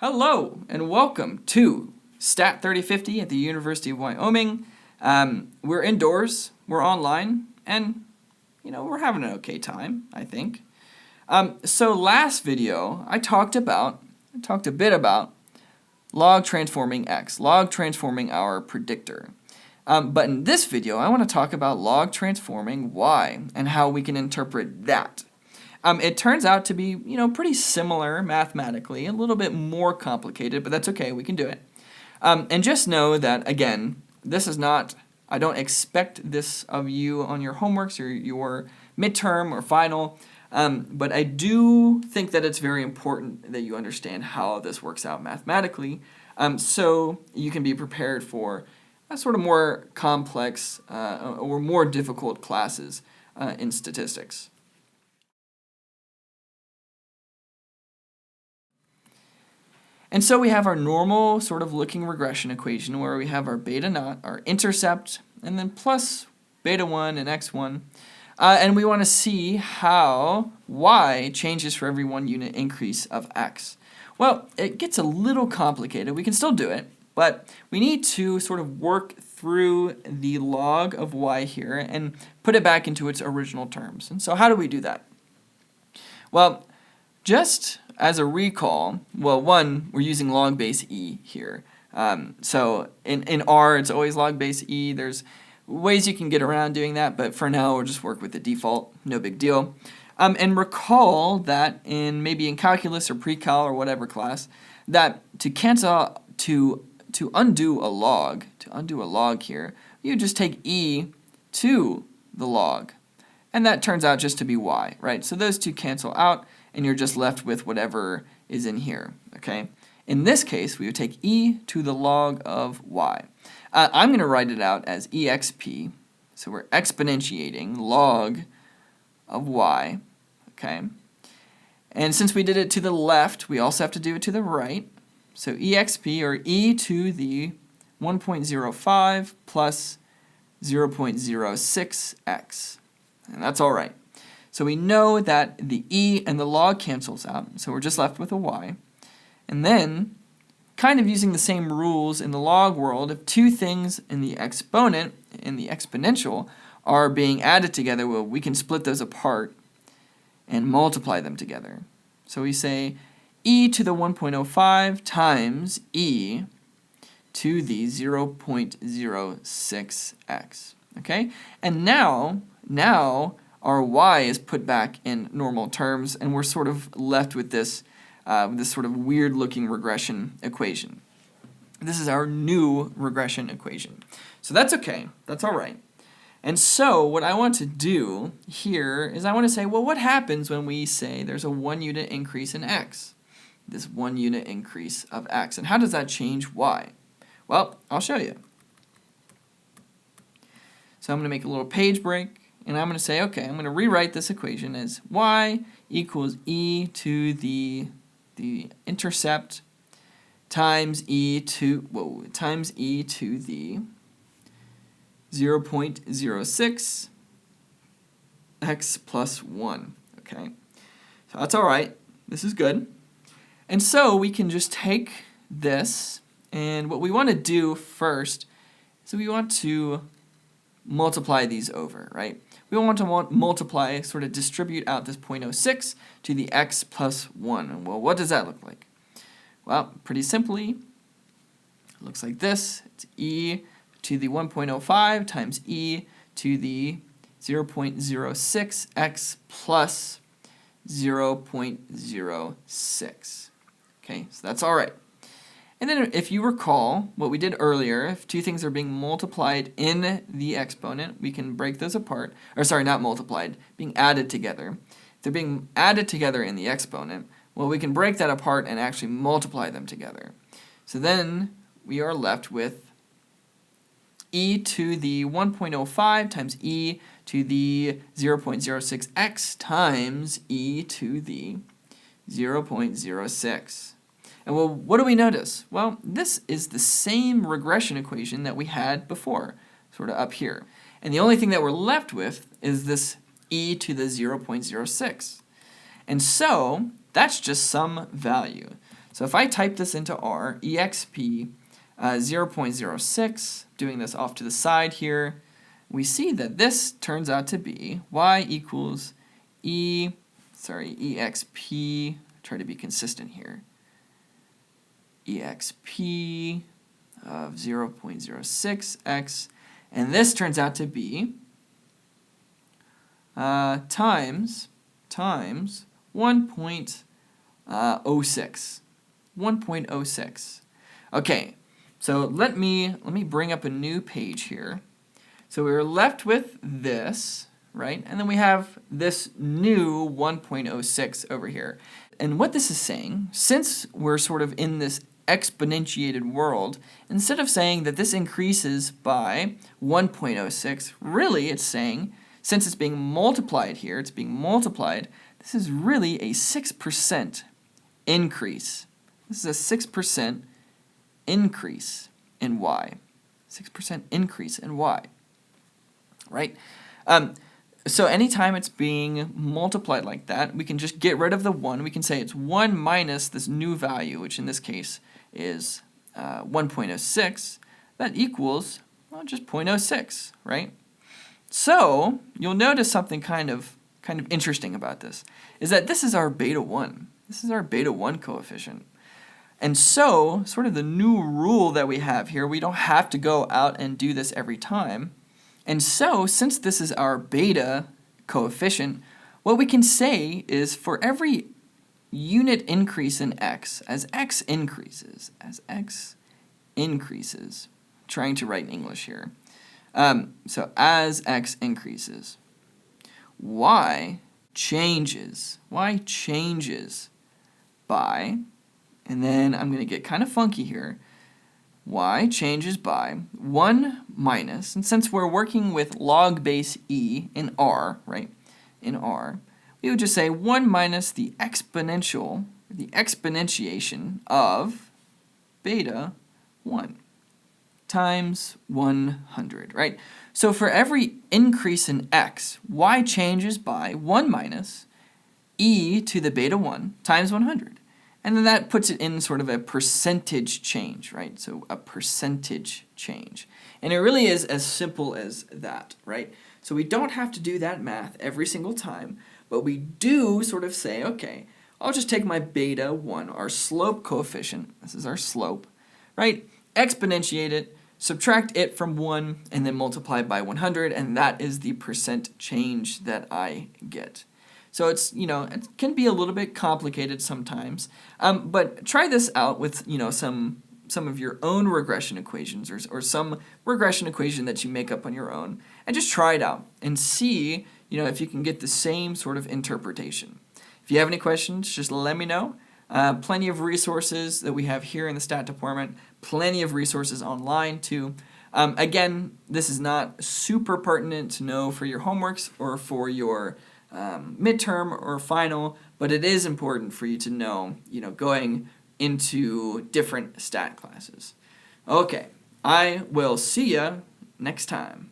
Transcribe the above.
Hello and welcome to Stat 3050 at the University of Wyoming. We're indoors, we're online, and we're having an okay time, I think. So last video I talked a bit about log transforming x, log transforming our predictor. But in this video I want to talk about log transforming y and how we can interpret that. It turns out to be, pretty similar mathematically, a little bit more complicated, but that's okay, we can do it. And just know that, again, this is not, I don't expect this of you on your homeworks or your midterm or final, but I do think that it's very important that you understand how this works out mathematically, so you can be prepared for a sort of more complex or more difficult classes in statistics. And so we have our normal sort of looking regression equation where we have our beta naught, our intercept, and then plus beta 1 and x1. And we want to see how y changes for every 1 unit increase of x. Well, it gets a little complicated. We can still do it, but we need to sort of work through the log of y here and put it back into its original terms. And so how do we do that? Well, just as a recall, well, one, we're using log base e here. So in R, it's always log base e. There's ways you can get around doing that, but for now, we'll just work with the default. No big deal. And recall that maybe in calculus or pre-cal or whatever class, that to undo a log here, you just take e to the log, and that turns out just to be y, right? So those two cancel out, and you're just left with whatever is in here, okay? In this case, we would take e to the log of y. I'm going to write it out as exp, so we're exponentiating log of y, okay? And since we did it to the left, we also have to do it to the right. So exp, or e to the 1.05 plus 0.06x, and that's all right. So we know that the e and the log cancels out, so we're just left with a y. And then, kind of using the same rules in the log world, if two things in the exponent, in the exponential, are being added together, well, we can split those apart and multiply them together. So we say e to the 1.05 times e to the 0.06x, okay? And now our y is put back in normal terms, and we're sort of left with this sort of weird-looking regression equation. This is our new regression equation. So that's okay. That's all right. And so what I want to do here is I want to say, well, what happens when we say there's a 1 unit increase in x? This 1 unit increase of x. And how does that change y? Well, I'll show you. So I'm going to make a little page break. And I'm going to say, okay, I'm going to rewrite this equation as y equals e to the intercept times e to the 0.06 x plus 1. Okay, so that's all right. This is good. And so we can just take this, and what we want to do first is we want to multiply these over, right? We want to multiply, sort of distribute out this 0.06 to the x plus 1. Well, what does that look like? Well, pretty simply, it looks like this. It's e to the 1.05 times e to the 0.06 x plus 0.06. Okay, so that's all right. And then if you recall what we did earlier, if two things are being multiplied in the exponent, we can break those apart. Or sorry, not multiplied, being added together. If they're being added together in the exponent, well, we can break that apart and actually multiply them together. So then we are left with e to the 1.05 times e to the 0.06x times e to the 0.06. And well, what do we notice? Well, this is the same regression equation that we had before, sort of up here. And the only thing that we're left with is this e to the 0.06. And so that's just some value. So if I type this into R, exp 0.06, doing this off to the side here, we see that this turns out to be y equals exp, try to be consistent here, exp of 0.06x, and this turns out to be times 1.06. 1.06. Okay, so let me bring up a new page here. So we were left with this, right? And then we have this new 1.06 over here. And what this is saying, since we're sort of in this exponentiated world, instead of saying that this increases by 1.06, really it's saying, since it's being multiplied here, it's being multiplied, this is really a 6% increase. This is a 6% increase in y. 6% increase in y. Right? So anytime it's being multiplied like that, we can just get rid of the 1. We can say it's 1 minus this new value, which in this case is 1.06. That equals, well, just 0.06, right? So you'll notice something kind of interesting about this, is that this is our beta 1. This is our beta 1 coefficient. And so, sort of the new rule that we have here, we don't have to go out and do this every time. And so, since this is our beta coefficient, what we can say is for every unit increase in x, as x increases, trying to write in English here. So as x increases, y changes by, and then I'm going to get kind of funky here, y changes by 1 minus, and since we're working with log base e in R, right, in R, we would just say 1 minus the exponentiation of beta 1 times 100, right? So for every increase in x, y changes by 1 minus e to the beta 1 times 100. And then that puts it in sort of a percentage change, right? So a percentage change. And it really is as simple as that, right? So we don't have to do that math every single time, but we do sort of say, okay, I'll just take my beta 1, our slope coefficient, this is our slope, right? Exponentiate it, subtract it from 1, and then multiply by 100, and that is the percent change that I get. So it's, it can be a little bit complicated sometimes, but try this out with, some of your own regression equations or some regression equation that you make up on your own, and just try it out and see, if you can get the same sort of interpretation. If you have any questions, just let me know. Plenty of resources that we have here in the stat department, plenty of resources online too. Again, this is not super pertinent to know for your homeworks or for your midterm or final, but it is important for you to know, going into different stat classes. Okay, I will see you next time.